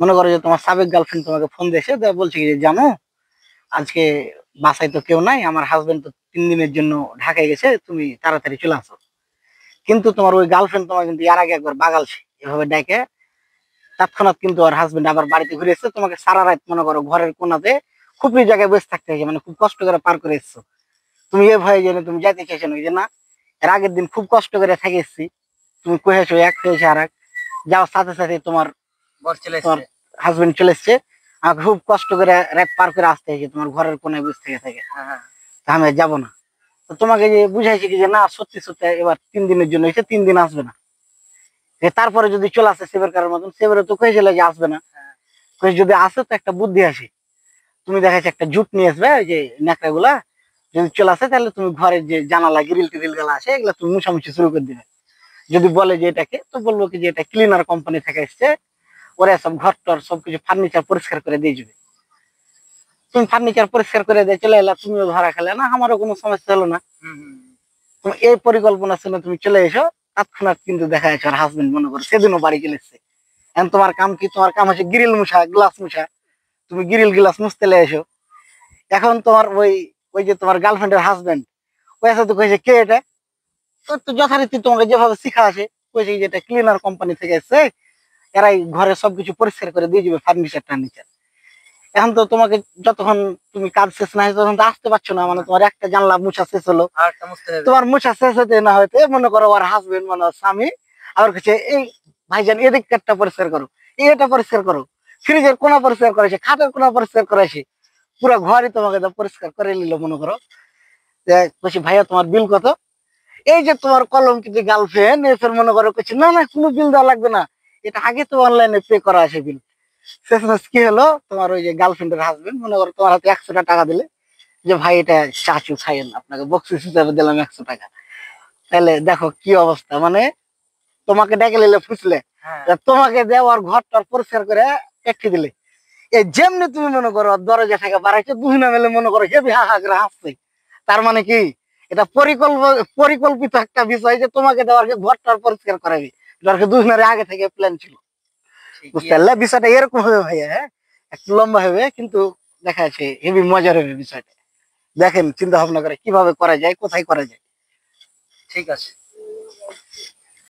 মনে করো যে তোমার সাবেক গার্লফ্রেন্ড তোমাকে ফোন দিয়েছে, বলছে কি যে জানো আজকে বাসায় তো কেউ নাই, আমার হাজবেন্ড তো 3 দিনের জন্য ঢাকায় গেছে, তুমি তাড়াতাড়ি চলে আসো। কিন্তু তোমার ওই গার্লফ্রেন্ড তোমার কিন্তু এর আগে একবার বাগালছে এভাবে ডেকে, তৎক্ষণাৎ কিন্তু ওর হাজবেন্ড আবার বাড়িতে ঘুরে এসছে। তোমাকে সারা রাত মনে করো ঘরের কোনাতে খুপড়ি জায়গায় বসে থাকতে হয়েছে, মানে খুব কষ্ট করে পার করে এসছো। তুমি এ ভয়ে জেনে তুমি যাইতে চাইছো না, যে না এর আগের দিন খুব কষ্ট করে থেকে এসছি, তুমি কহেছো এক হয়েছে আর এক, যাওয়ার সাথে সাথে তোমার তোমার হাজবেন্ড চলে এসছে, আমাকে খুব কষ্ট করে রাত পার করে আসতে হয়েছে তোমার ঘরের কোনায় বসে থেকে থেকে, তা আমি আর যাবো না। তো তোমাকে যে বুঝাইছি কি যে না সত্যি সত্যি এবার 3 দিনের জন্য হয়েছে, 3 দিন আসবে না। তারপরে যদি চলে আসে সেবের কারোর মতন, সেবারে তো কয়েছিল যে আসবে না, যদি আসে তো একটা বুদ্ধি আসে, তুমি দেখাচ্ছি একটা জুট নিয়ে আসবে, ওই যে ন্যাকড়া গুলা যদি চলে আসে তাহলে তুমি ঘরের যে জানালা গ্রিল টিরিল গুলা আছে এগুলা তুমি মুছামুছি শুরু করে দিবে। যদি বলে যে এটাকে, তো বলবো কি যে এটা ক্লিনার কোম্পানি থেকে এসছে, ওরা সব ঘর টর সবকিছু ফার্নিচার পরিষ্কার করে দিয়ে যাবে। তুমি ফার্নিচার পরিষ্কার করে দিয়ে চলে এলা, তুমিও ধরা খেলে না, আমারও কোনো সমস্যা হলো না। তুমি এই পরিকল্পনা শুনে তুমি চলে এসো, তৎক্ষণাৎ কিন্তু দেখা যাচ্ছে আর হাজবেন্ড মনে করো সেদিনও বাড়ি চলে এসছে। এখন তোমার কাম কি? তোমার কাম হচ্ছে গ্রিল মুছা, গ্লাস মুছা, তুমি গ্রিল গ্লাস মুছতে এসো। এখন তোমার ওই ওই যে তোমার গার্লফ্রেন্ডের হাজবেন্ড, ওই আছে তো কয়েছে কে এটা, তো তো যথারীতি তোমাকে যেভাবে শিখা আছে কয়েছে যে এটা ক্লিনার কোম্পানি থেকে এসছে, এরাই ঘরে সবকিছু পরিষ্কার করে দিয়ে যাবে ফার্নিচার টার্নিচার। এখন তো তোমাকে যতক্ষণ তুমি কাজ শেষ না হয় তখন তো আসতে পারছো না, মানে তোমার একটা জানলা মুছা শেষ হলো, তোমার মুছা শেষ হতে না হইতে মনে করো আর হাজবেন্ড মানে স্বামী আবার কাছে এই ভাইজান এদিক কাঠটা পরিষ্কার করো, এটা পরিষ্কার করো, ফ্রিজের কোনা পরিষ্কার করেছে, খাটের কোনা পরিষ্কার করেছে, পুরো ঘরই তোমাকে পরিষ্কার করে নিল। মনে করো যে বলছি ভাইয়া তোমার বিল কত? এই যে তোমার কলঙ্কিত গার্লফ্রেন্ড এসে মনে করো কিছু না না কোনো বিল দেওয়া লাগবে না, এটা আগে তো অনলাইনে পে করা আছে বিল। শেষমেশ কি হলো, তোমার ওই যে গার্লফ্রেন্ডের হাজবেন্ড মনে করো তোমার হাতে 100 টাকা দিলে, যে ভাই এটা চাচু খাইয়েন, আপনাকে বকশিস হিসাবে দিলাম 100 টাকা। তাহলে দেখো কি অবস্থা, মানে তোমাকে ডেকে নিলে ফুসলে, তোমাকে দেওয়ার ঘরটার পরিষ্কার করে একটি দিলে, এই যেমনি তুমি মনে করো দরজা থেকে বাড়াইছো দুই না মেলে মনে করো হেবি হা হা করে হাসছে। তার মানে কি এটা পরিকল্পিত একটা বিষয় যে তোমাকে দেওয়ার ঘরটার পরিষ্কার করাবি, দরকার দুজনের আগে থেকে প্ল্যান ছিল। বুঝতে পারলে বিষয়টা এরকম হবে ভাইয়া, হ্যাঁ একটু লম্বা হবে কিন্তু দেখা যাচ্ছে হেবি মজার হবে বিষয়টা। দেখেন চিন্তা ভাবনা করে কিভাবে করা যায়, কোথায় করা যায়। ঠিক আছে।